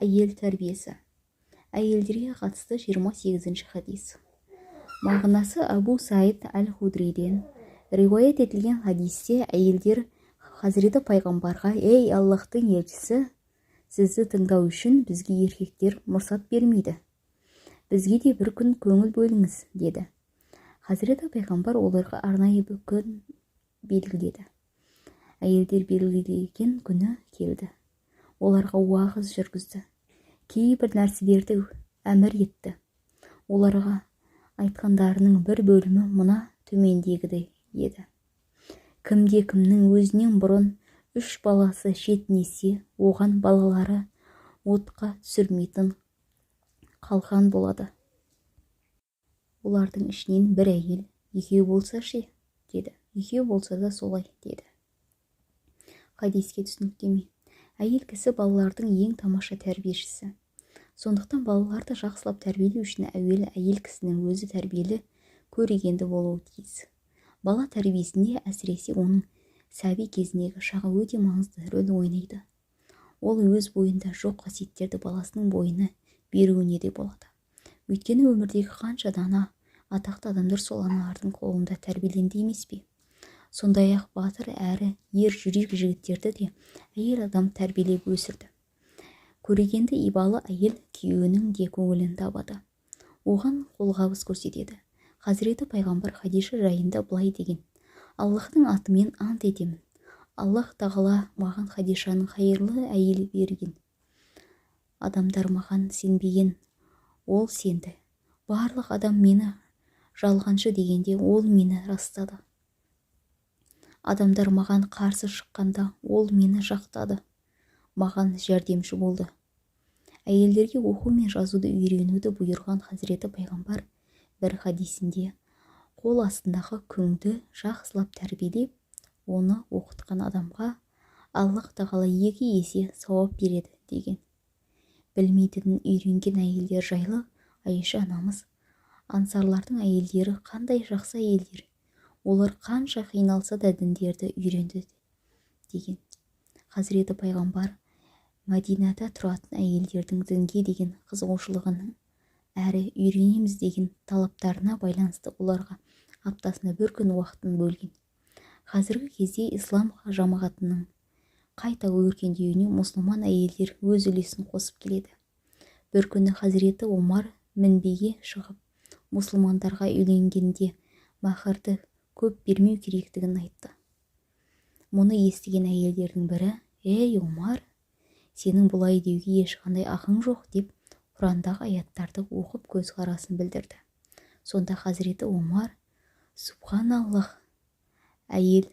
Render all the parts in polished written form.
Әйел тәрбиесі. Әйелдерге қатысты 28-ші хадис. Мағынасы Абу Саид әл-Худриден риуаят етілген хадисте әйелдер Хазіреті пайғамбарға: «Ей Аллахтың елшісі, сізді тыңдау үшін бізге еркектер мұрсат бермейді. Бізге де бір күн көңіл бөліңіз», деді. Хазіреті пайғамбар оларға арнайы бір күн белгіледі. Әйелдер белгілеген күні келді. Оларға уағыз жүргізді. Кейбір нәрселерді әмір етті. Оларға айтқандарының бір бөлімі мұна төмендегідей еді. Кімде-кімнің өзінен бұрын 3 баласы шетінесе, оған балалары отқа түсірмейтін қалқан болады. Олардың ішінен бір әйел: «Екеу болса ше?» деді. «Екеу болса да солай», деді. Хадиске түсініктеме. Әйел кісі балалардың ең тамаша тәрбиешісі. Сондықтан балаларды жақсылап тәрбиелеу үшін әуелі әйел кісінің өзі тәрбиелі, көрегенді болуы тиіс. Бала тәрбиесінде әсіресе оның сәби кезіндегі шағы өте маңызды рөл ойнайды. Ол өз бойында жоқ қасиеттерді баласының бойына беруіне де болады. Өйткені өмірдегі қанша дана атақты адамдар сол аналардың қолында тәрбиеленді емес пе? Сондай-ақ батыр әрі ер жүрек жігіттерді де әйел адам тәрбиелеп өсірді. Көрегенді ибалы әйел күйеуінің де көңілін табады. Оған қолғабыс көрсетеді. Хазіреті пайғамбар Хадиша жайында былай деген: «Аллахтың атымен ант етемін. Аллах тағала маған Хадишаның хайырлы әйел берген. Адамдар маған сенбеген, ол сенді. Барлық адам мені жалғаншы дегенде, ол мені растады. Адамдар маған қарсы шыққанда, ол мені жақтады. Маған жәрдемші болды». Әйелдерге оқу мен жазуды үйренуді бұйырған Хазіреті пайғамбар бір хадисінде қол астындағы күңді жақсылап тәрбиелеп, оны оқытқан адамға Аллах тағала 2 есе сауап береді деген. Білмейтінін үйренген әйелдер жайлы Айша анамыз: «Ансарлардың әйелдері қандай жақсы әйелдер, олар қанша қиналса да діндерді үйренді» деген. Хазіреті пайғамбар Мәдинада тұратын әйелдердің дінге деген қызығушылығының әрі үйренеміз деген талаптарына байланысты оларға аптасына 1 күн уақытын бөлген. Қазіргі кезде ислам жамағатының қайта өркендеуіне мұсылман әйелдер өз үлесін қосып келеді. Бір күні Хазіреті Омар мінбеге шығып, мұсылмандарға үйленгенде махрды көп бермеу керектігін айтты. Мұны естіген әйелдердің бірі: «Ей Омар, сенің бұлай деуге ешқандай ақың жоқ», деп Құрандағы аяттарды оқып көзқарасын білдірді. Сонда Хазіреті Омар: «Субханаллах», әйел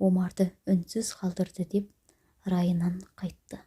Омарды үнсіз қалдырды деп райынан қайтты.